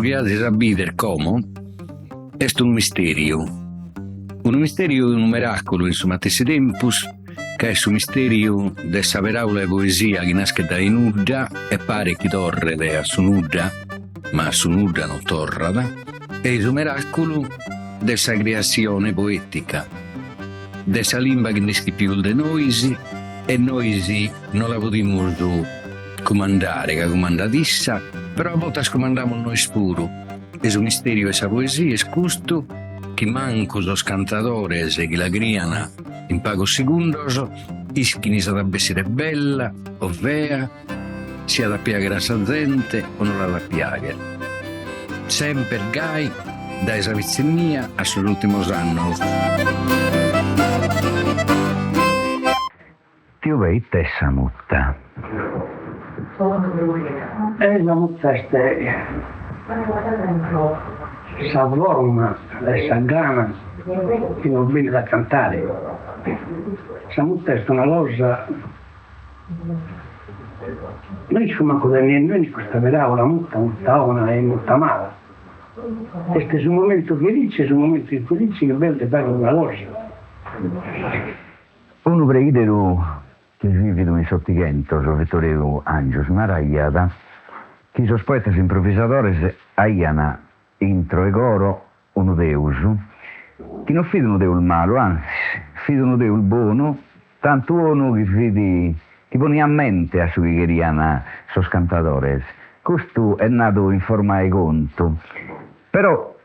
che ha di sapere come è un misterio. Un misterio e un miracolo in su matessi tempus, che è un misterio de sa paraula e poesia che nasce da inudda e pare che torrede a su nudda, ma a su nudda non torrada, e il miracolo de sa creazione poetica, de sa lingua che neschi più de noisi, e noi non la potremmo comandare, che comandatissa, però a volte scomandiamo noi spuro. Es un misterio esa poesia, es custo, che manco los cantadores che la criana in pagos segundos, ischini sa da essere bella o vea, sia da piagere a sa gente o non la da piagere. Sempre gai, da esa vizzemia a sus ultimos annos. Tio vei te sa mutta. La mutta sa forma e sa gana che non viene da cantare. Sa mutta è una cosa. Noi ci manco da niente, noi questa parabola mutta ona e mutta mala. Questo è un momento felice, è un momento infelice che bello parla una cosa. Uno preghideru che vive in sottighento, Vittorio Angius, maragliata, che sos poetas improvvisadores aiana intro e coro uno deus, che non fide uno deus malo, anzi, fide uno deus buono, tanto uno che fide, che pone a mente a su che queriana sos cantadores. Questo è nato in forma di conto, però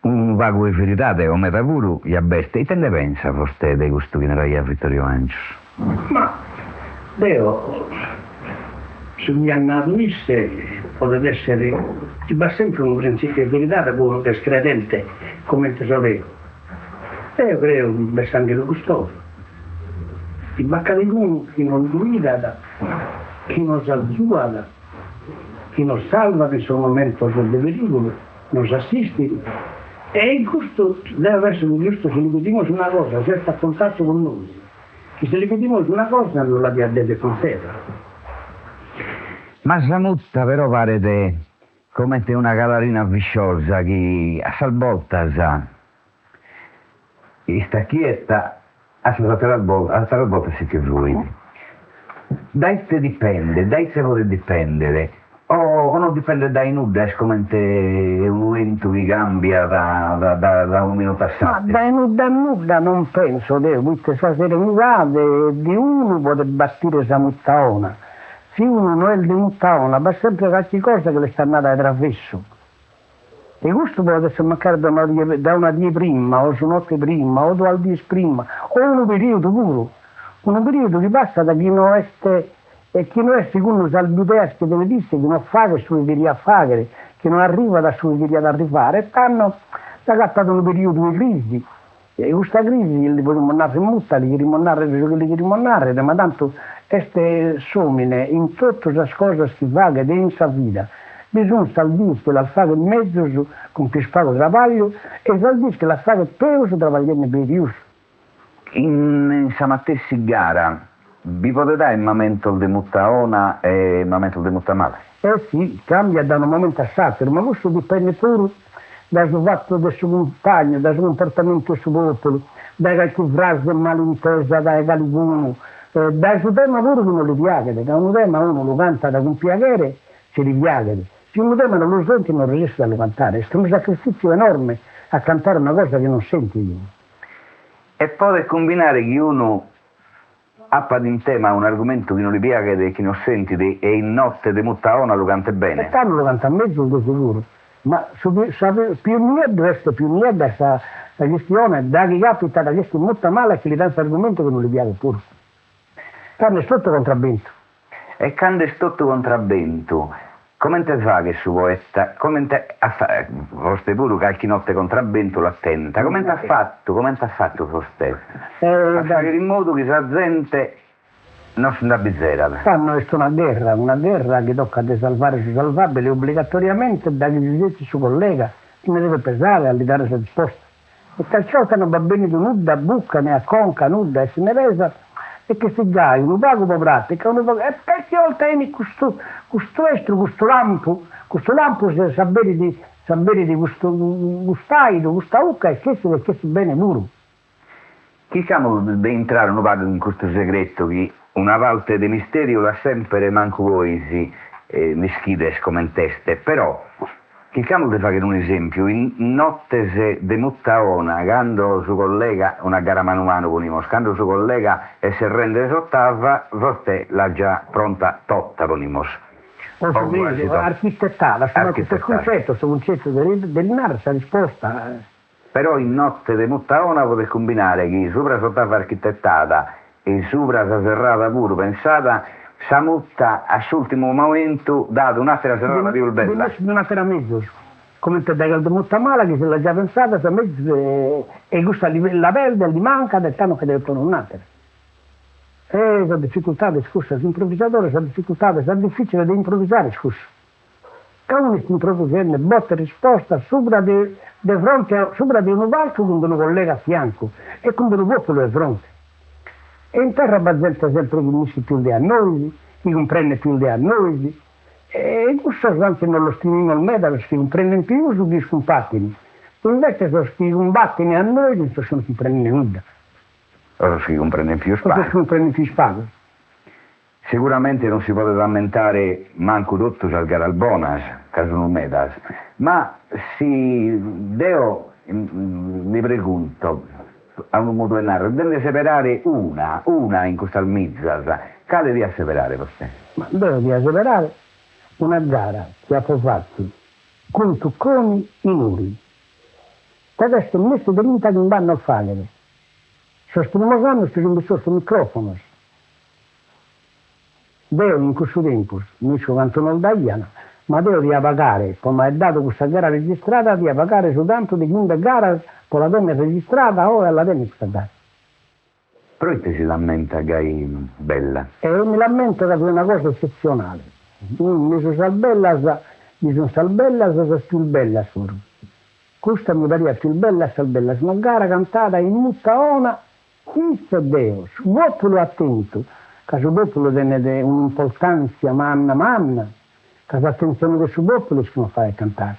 un vago di verità, o metapuro, gli abbeste, e te ne pensa forse di questo che ne era Vittorio Angius? Ma Deo, se mi hanno nato visse, potrebbe essere, ci va sempre un principio di verità da uno che è scredente, come te sapevo. Io credo un bersaglio di custodio. Ti bacca di uno che non guida, che non salva, che non salva in questo momento del pericolo, non si assiste. E il gusto deve essere un giusto se gli chiediamo su una cosa, se sta a contatto con noi. Che se gli chiediamo su una cosa non la deve conferma. Ma la mutta però pare come una calarina visciosa che a salvolta sa. E sta quieta, a salvolta si che vuoi. Dai se dipende, dai se vuole dipendere. O non dipende dai nulla, è come un vento che cambia da un minuto a Ma dai nulla non penso, questa serenità di uno può battire sa muttaona. Se uno non è di muttaona, va sempre qualche cosa che le sta andando a traverso. E questo può essere mancare da una die prima, o su notte prima, o due die prima, o un periodo puro. Un periodo che passa da chi non è. E chi non è secondo l'idea che deve dire che non fa che su deveria fare, che non arriva da su deveria arrivare, e stanno agattato un periodo di crisi. E questa crisi li vogliono mandare in mutta, li rimonare quelli che rimonare, ma tanto queste somine in tutte le cose che fa che in sa vita. Bisogna salvare che la fa in mezzo con più spago travaglio e salvare che la fa che peso travagliando per più. In Samattessi gara, vi potete dare il momento di muttaona e il momento di muttamale? Sì, cambia da un momento all'altro, ma questo dipende pure dal suo fatto del suo compagno, dal suo comportamento del suo popolo, da qualche frase malintesa, dai calibuno, dal suo tema pure che non li piace, da un tema uno lo canta da un piacere, ci ripiace. Se un tema non lo senti non riesce a lo cantare, è un sacrificio enorme a cantare una cosa che non senti io. E poi combinare che uno appa in tema un argomento che non gli piace, che non senti, e in notte di muttaona lo canta bene. E tanto lo canta a mezzo di sicuro, ma più niente resta più niente questa questione, da che capita da questo molto male che gli dà questo argomento che non gli piace pure. Canne sotto contrabbento. E canne sotto contrabbento, come te fa che su poeta, come te forse pure qualche notte contrabbento lo attenta, come ti ha fatto forse? A fare in modo che la gente non si andava bizzera. Fanno è una guerra che tocca di salvare su salvabile obbligatoriamente da chi dice suo collega, che ne deve pesare a dare la risposta. E perciò che non va bene di nuda, bucca, ne acconca, nuda e se ne pesa, e che si gai, un pago po' pratica, e perché oltre questo estro, questo lampo, questo lampus sapere di questo gustaido, questa ucca e questo bene pure. Diciamo di entrare un po' in questo segreto che una volta di misterio la sempre manco voi si mischides come teste, però diciamo di fare un esempio, in notte de Muttaona, quando suo collega, una gara mano a mano con i quando suo collega e si rende sottava, vostè l'ha già pronta totta con i mos. Architettata, questo concetto del NAR si è risposta. Però in notte de Muttaona potete combinare che sopra sottava architettata e sopra sa serrata pure pensata, sa mutta all'ultimo momento dato un'altra serrata più bella. Di un'altra mezzo, come te dai da mutta male che se l'ha già pensata, sa mezzo e questa la verde gli manca del tanto che deve fare un'altra. La difficoltà, scusa, l'improvvisatore sa difficoltà, sa difficile di improvvisare, scusa. Uno si improvvisando, botta e risposta, sopra di un valco con un collega a fianco e con un popolo di fronte. E in terra bazzetta sempre chi mi si più di a noi, chi comprende più di a noi, e questo anche non lo stimiamo al meta perché si comprende più su di scompattini. Invece se si combattono a noi non si comprende nulla. Ora si comprende più spazio. Si comprende più spazio. Sicuramente non si può rammentare manco tutto al Garalbonas, caso non medas, ma si deo, mi pregunto, a un modo di narrare, deve separare una in questa mizzasa, cade di separare per te? Ma deve separare una gara che ha fatto con Tucconi i muri. Adesso il messo dell'unità che non vanno a fare. Stiamo anni che non sono microfono. Deo in questo tempo, mi sono cantono d'Aiana, ma devo di pagare, come è dato questa gara registrata, di pagare soltanto di quinta gara con la donna registrata o alla donna questa gara. Però te si lamenta che è bella. E mi lamento che è una cosa eccezionale. Mi sono salbella, più bella solo. Questa mi pare più bella, una gara cantata in Muttaona, Cristo Deo, su popolo attento. Caso popolo tiene un'importanza manna, caso attenzione del suo popolo si non fa cantare.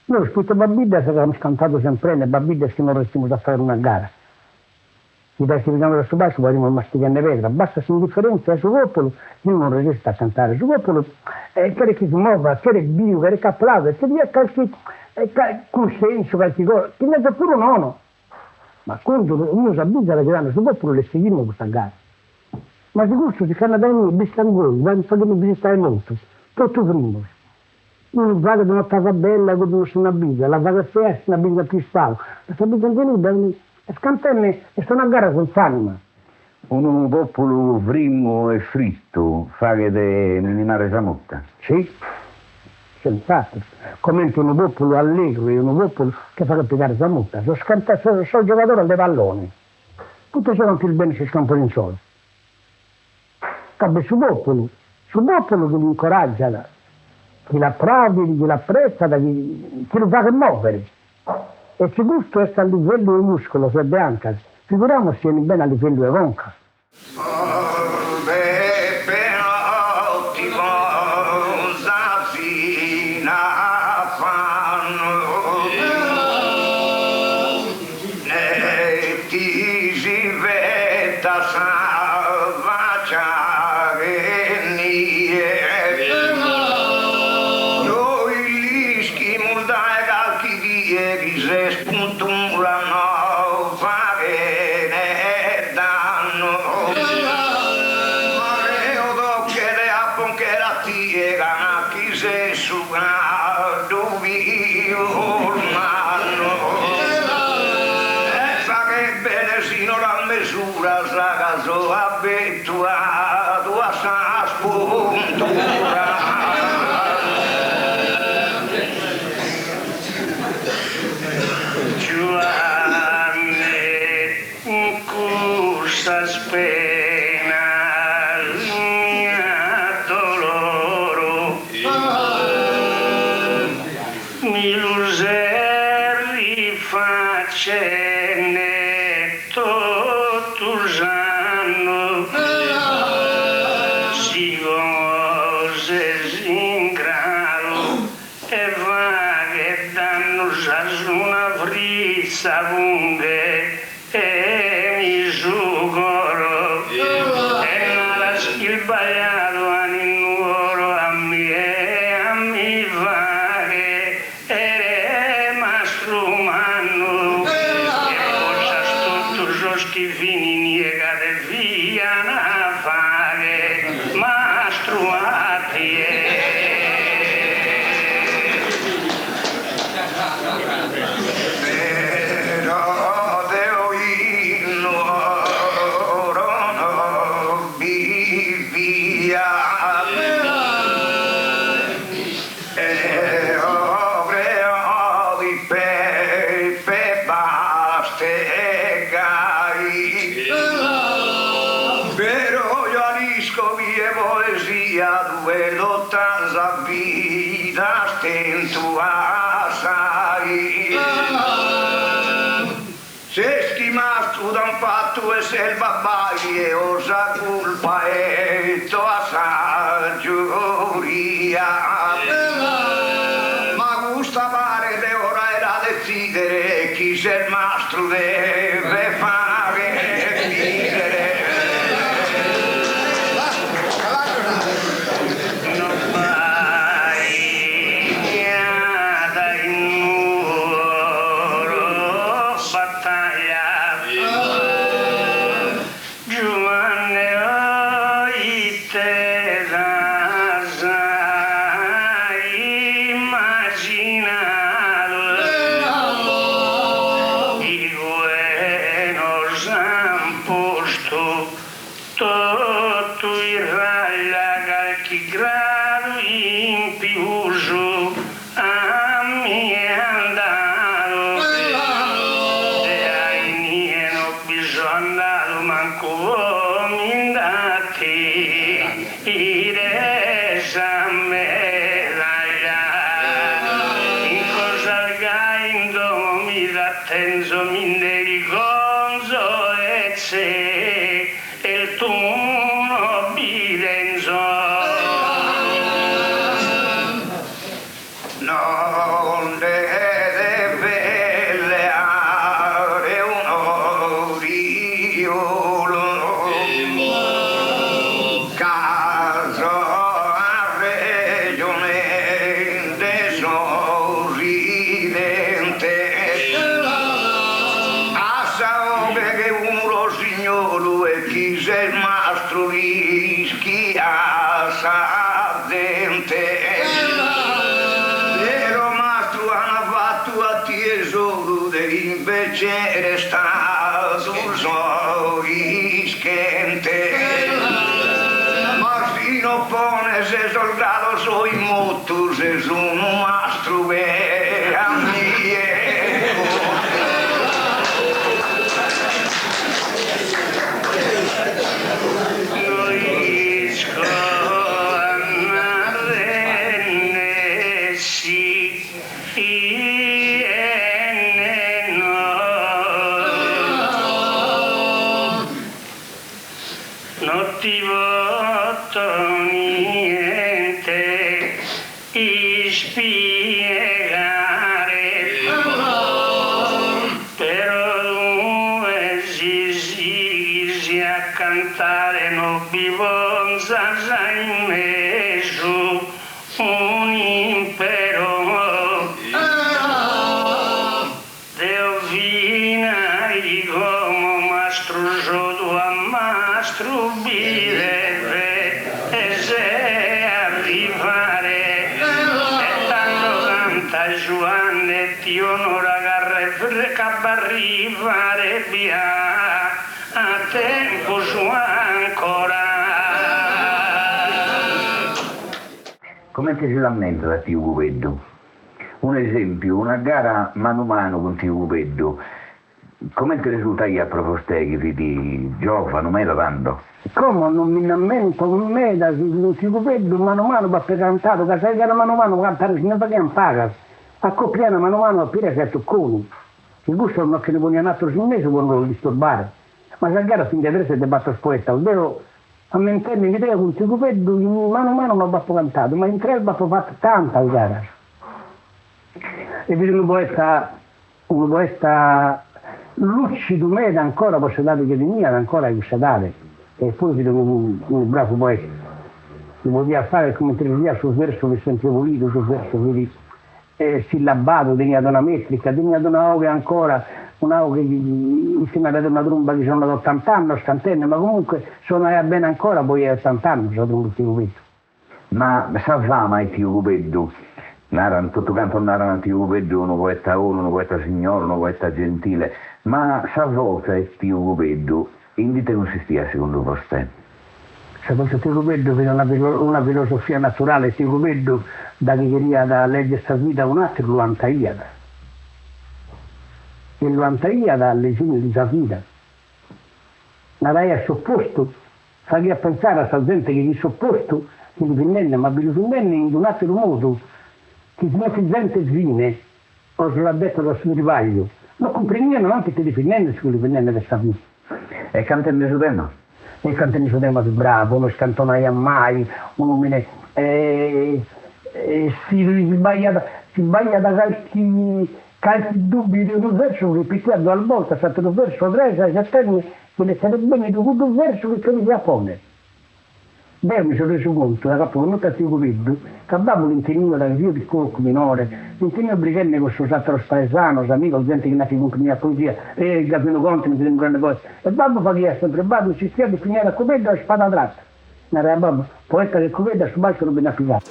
Noi ho scritto Babidda che abbiamo cantato sempre, le Babidda che non riusciamo a fare una gara. I testi che da su basso poi masticando vetra, basta se indifferenza al suo popolo, io non riesco a cantare. Il suo popolo che si muova, che è bio, che è applaude, che dia qualche consenso, qualche cosa, che ne è pure un ono. Ma quando uno si abita che danno il suo popolo le seguiamo questa gara. Ma di questo si fanno da noi, bisangoli, vanno a fare visitare molto, tutto primo. Uno va di una casa bella, che non si abita, la vaga se una abita più spalla, questa abita venuta, e scantenne, e sono a gara con fanima. Un popolo primo e fritto, fa che de minimare Samutta. Sì, senz'altro. Come un popolo allegro e un popolo che fa capitare Samutta. Sono giocatore dei palloni. Tutto ciò non più bene si scampano in solo. Cabe su popolo che li incoraggia, chi l'applaudi, chi l'apprezza, chi lo fa muovere. E se questo è a livello del muscolo, se è bianca, figuriamoci bene a livello di conca. Pena, doloro punte e mi sugoro e nella schilbagliato annuoro a mi fare ere mastrumanno e cosa sto schifini niegate via na fare mastruati due lotta vita stento assai se stimastro da un fatto e se il babbai e osa colpa e tua saggiuria ma gusta pare de ora era decidere chi se il mastro deve fare vivere. Tenzo minderi gonzo e se il tuo bidenzo non deve velleare un oriolo caso a regione sorridente se il mastro rischia dente vero mastro hanno fatto a tesoro invece restato so rischente ma si non pone se soldato so in motto se sono mastro a mie non ti voto niente spiegare però due si a cantare non bivonza in mezzo un impero deo vinari come mastro giodo a mastro bideve e se arrivare e tanto canta Giovanni ti onora garre arrivare via a tempo su ancora. Come ti si lamenta da Tio Cuveddu? Un esempio, una gara mano a mano con Tio Cuveddu. Come ti risulta a proposteghi di giovane, me lavando? Come non mi lamento con me da Tio Cuveddu mano a mano per cantato, che sai che mano a mano cantare significa che non paga. A copiare mano a mano a pire sei tocconi. Il gusto non che ne vogliono un altro cinese per non disturbare. Ma se a gara fin di adesso è batto spoetta, devo a menterne che con Tio Cuveddu mano a mano non ho cantato, ma in tre ho fatto tanta gara. E vedo un poeta un poeta lucido meda ancora possiede che di mia ancora questa dare e poi vedo un bravo poeta che voleva fare come intervia sul verso che sempre volito sul verso che sillabato degna da una metrica degna da una che ancora una che insieme a una tromba che sono da 80 anni 80 anni ma comunque suona bene ancora poi a 80 anni sono un più ma sa mai più vedo naran tutto canto naran più vedo uno poeta signore uno poeta gentile ma sa volta è più vedo in dite non si stia secondo voi se volta più vedo vedo una filosofia naturale più vedo da che queria da leggere questa vita un altro lo antaiada e lo antaiada all'esime di questa vita ma lei è sopposto fa che a pensare a questa gente che gli sopposto che dipendente ma dipendente in un altro modo che se non gente svine o se l'ha detto dal suo rivaglio non comprendiamo anche che dipendente su dipendente di questa vita e cantano su tema e cantano su tema più bravo uno scantonaia mai un uomo si sbaglia da qualche dubbio di un verso ripetendo al volta fatto un verso 3 7 anni che ne sarebbe bene di un verso che mi appone. Beh, mi sono reso conto, da capo, non ti vedo, che abbiamo l'intenino da io piccolo minore, l'intenino brigenne con suo altro spaesano, amico, gente che nasce con mia poesia, e il Gabino Conte mi sembra grande cosa. E babbo fa che è sempre, babbo si stia di finire a comedia e spada tratta. Era babbo, poeta che comedia su balcone ben applicato.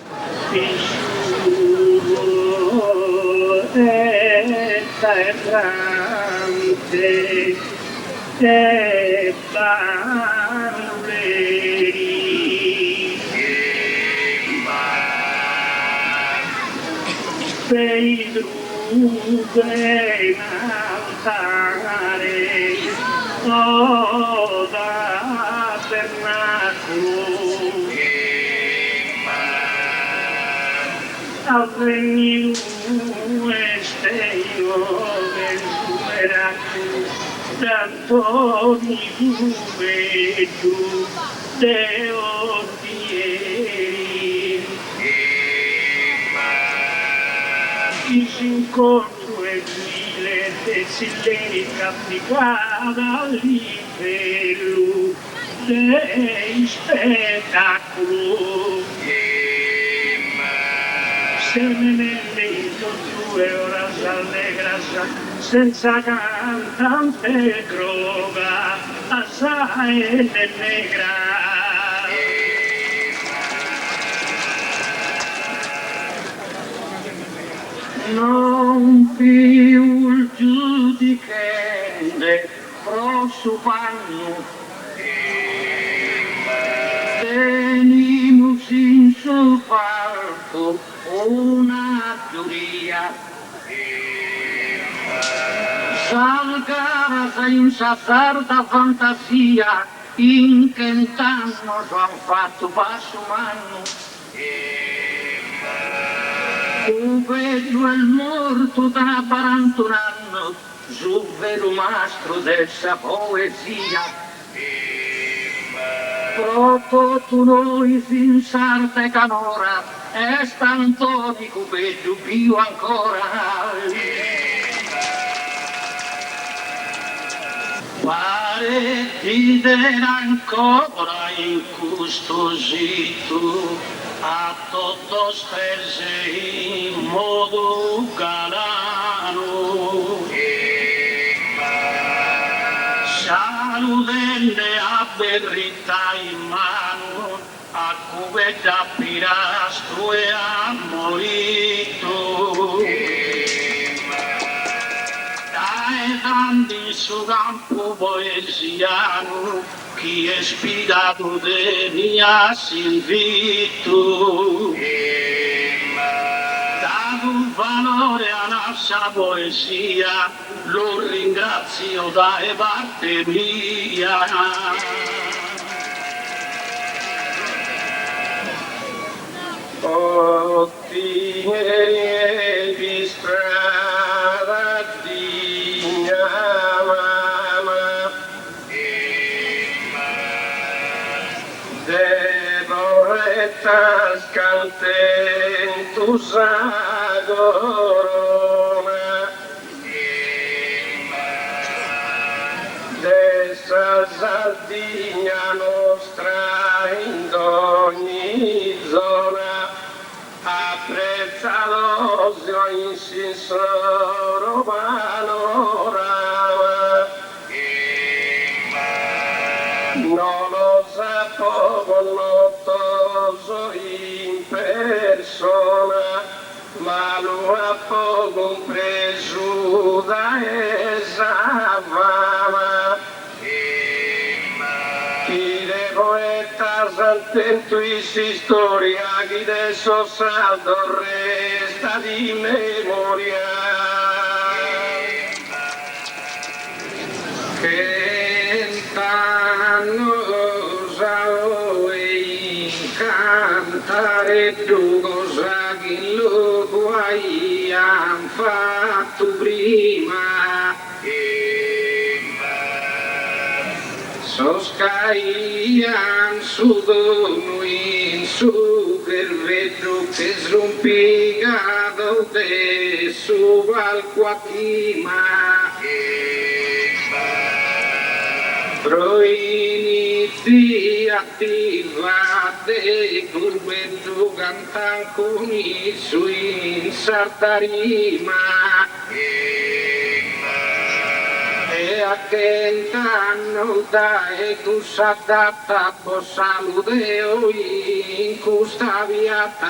Sei drughe in altare, o da pernacolo, al regno esteio del miracolo, tanto mi vedo Deo incontro e mille desilleri applicata all'inferno dei spettacolo se me ne vedo 2 ore allegra senza cantante droga assai negra non più il giudicante prosupanno venimus in solfato una giuria salgara senza sarda fantasia incantando han fatto passo manno un vedo il morto da 41 anni sul vero mastro dessa poesia proprio tu noi sin sarte canora e stantonico vedo più ancora pare ti dera ancora incustosito a tutto spese in modo galano saludenne a berrita in mano a cubetta pirastro e ammorito dai tanti su campo poesiano chi è spiegato de mia invito dato un valore alla nostra poesia lo ringrazio da parte mia ottieni di strada di mia mamma devoretta scantentus agorona Sardegna nostra in ogni zona apprezza l'osio in sincero panorama. Non lo sapevo notoso in persona, ma lo ha poco compreso da esa fama. Chi de poetas attento in storia, chi de saldo resta di memoria. Che tanto e cantare tu cosa che lo guai han fatto prima. Soscaian su dono in su per vedo che srompicato de su valquatima. Pro iniziativate curvetto cantan con i suoi in sartarima. E a che tanto dai tu s'adatta po saludeo in questa viata.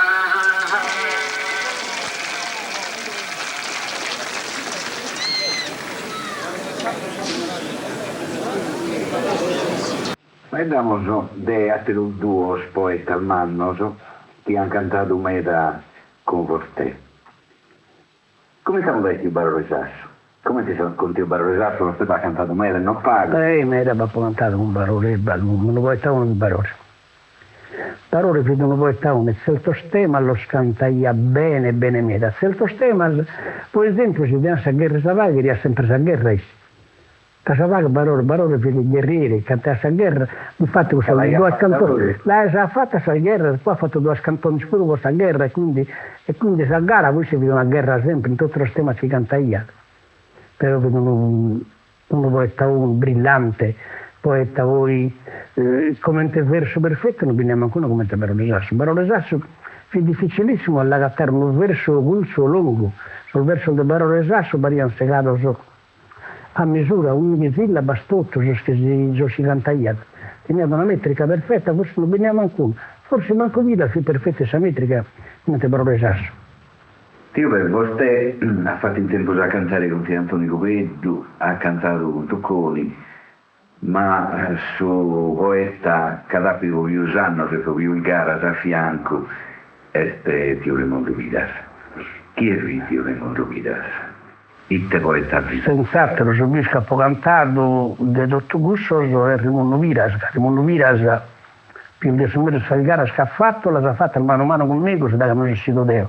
Vediamo de altri due poeti al manno che hanno cantato meda con vostè. Come siamo detti il Barone Sasso? Come ti sono con il Barone Sasso? Non stai cantato meda, non paga? Meda va cantato con Barone, non lo vuoi stare un Barone. Barone che non lo vuoi stare un certo stemma lo scantaia bene meda. Certo stemma, per esempio, se viene a guerra Savaghi, era sempre a guerra. Casavaga Barone per i guerrieri, cantava a guerra, infatti questa due cantoni, l'ha già fatta questa guerra, poi ha fatto due cantoni sicuro questa guerra e quindi questa gara voi si vede una guerra sempre, in tutto lo stemma si canta io. Però vedono un poeta un brillante, poeta voi commenta il verso perfetto, non veniamo ancora come il Barone Sasso. Barone Sasso è difficilissimo all'agattare un verso gulso lungo, sul verso del Barone Sasso variano segato a misura ogni sillaba stotto che si cantava. Teneva una metrica perfetta, forse non veniamo ancora. Forse manco vita più perfetta questa metrica come te Barone Sasso. Io per vostè ha fatto in tempo a cantare con Antonio Coveddu, ha cantato con Tocconi, ma su poeta cadapico più usanno, se più in gara a fianco, è Tio Raimondo Vidas. Chi è Tio Raimondo Vidas? Itte poeta vita. Senz'altro, se mi scappo cantato di Dottor Gussoso è Raimondo Vidas. Raimondo Vidas, più di assumere questa gara che ha fatto, l'ha fatta mano a mano con me, così da che non si doveva.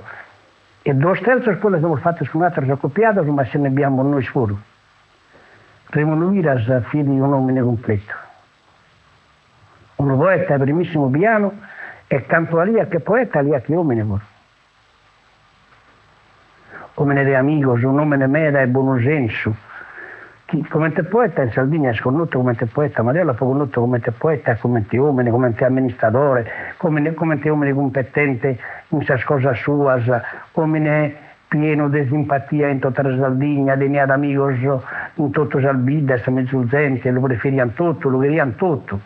E due terze quelle che abbiamo fatto su un'altra accoppiata, ma se ne abbiamo noi fuori. Raimondo Vidas, figlio di un uomo completo. Un poeta a primissimo piano e canto a lì che poeta, lì che uomini fuori. Uomini di amigos, un uomo mera e buon senso. Come te poeta in Sardegna è sconosciuto come te poeta, ma io l'ho conosciuto come te poeta, come te uomini, come te amministratore, come te uomini competente in questa cosa sua, uomini pieno di simpatia in tutta la Sardegna, di miei amigos in tutto Salbida, mezz'urgente, lo preferivano tutto, lo querían tutto.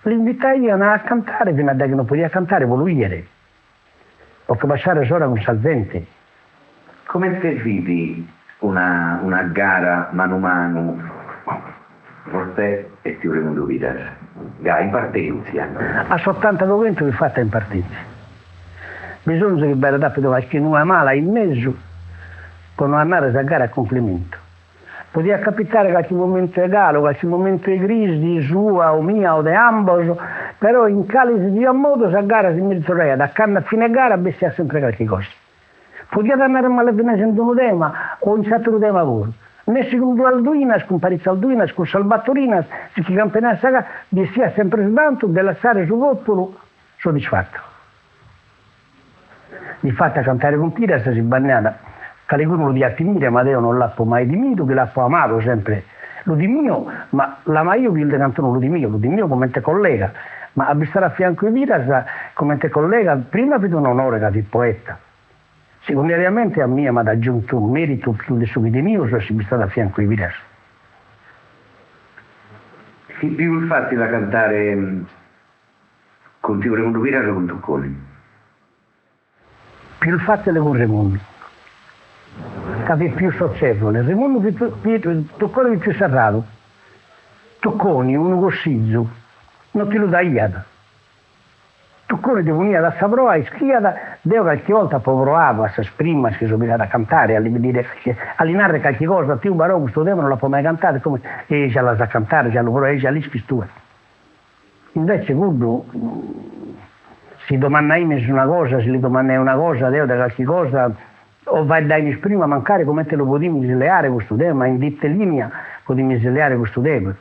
L'invitavano a cantare fino a che non poteva cantare, volere, perché passare solo con salvente. Come te vedi una gara mano a mano, forse e Tio Raimondo Vidas, in partenza? A 82 che fatta in partenza. Bisogna che bella da qualche nuova mala in mezzo, con andare a gara a complimento. Poteva capitare qualche momento egalo, qualche momento di crisi, sua o mia o di ambos, però in calice di un modo la gara si meritorea, da canna a fine gara bestia sempre qualche cosa. Poteva andare male fino a un tema o in certo tema pure. Ne secondo Alduinas, con Parizia Alduinas, con Salvatorinas, se chi campionasse a gara, bestia sempre svanto, della stare su vottolo, soddisfatto. Di fatto a cantare con Piras si bagnava, che qualcuno lo di attimire, ma io non l'ho mai dimito, che l'ho amato sempre, Ludimio, ma io vi canto Ludimio come te collega, ma a stare a fianco di Viras come te collega, prima vedo un onore che di poeta, secondariamente a me mi ha aggiunto un merito più di su di mio, se mi stare a fianco di Viras. Più facile da cantare con Raimondo Viras o con Tocconi? Più facile con Raimondo, che è più socievole, Raimondo Tocconi è più serrato, Tocconi uno cossizzo, non ti lo dai iada. Tocconi devo venire da Saproa e schiada, devo qualche volta provavo a si esprimere, si sono a cantare, a linare qualche cosa, più barò questo devo non la può mai cantare, come già la sa cantare, già lo però già lì spistua. Invece quando si domanda su una cosa, se gli domanda una cosa, devo da qualche cosa, o vai da prima a mancare come te lo potevi misleare questo devo, ma in dette linea potevi misleare questo devo.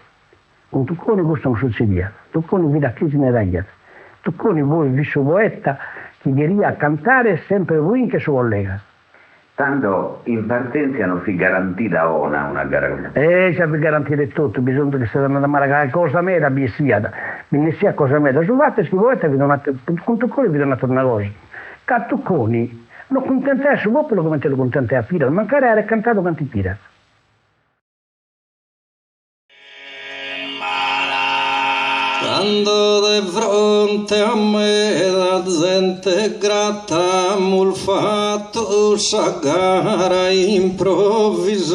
Un Tocconi questo non succedeva, Tocconi vi da chi se ne ragazzi. Tocconi voi, visto poeta, che diria a cantare sempre voi che suo collega. Tanto in partenza non si garantita una gara così. Ci avete garantito tutto, bisogna che sia andata male cosa mera, biesiata. Ne sia cosa mera. Su fatto che poeta vi donate, con Tocconi vi donate una cosa. Che Tocconi non contenta su popolo come te lo contenta a Pira, mancare era cantato quanti Pira. Quando di fronte a me la gente gratta m'ho fatto sta gara improvvisata.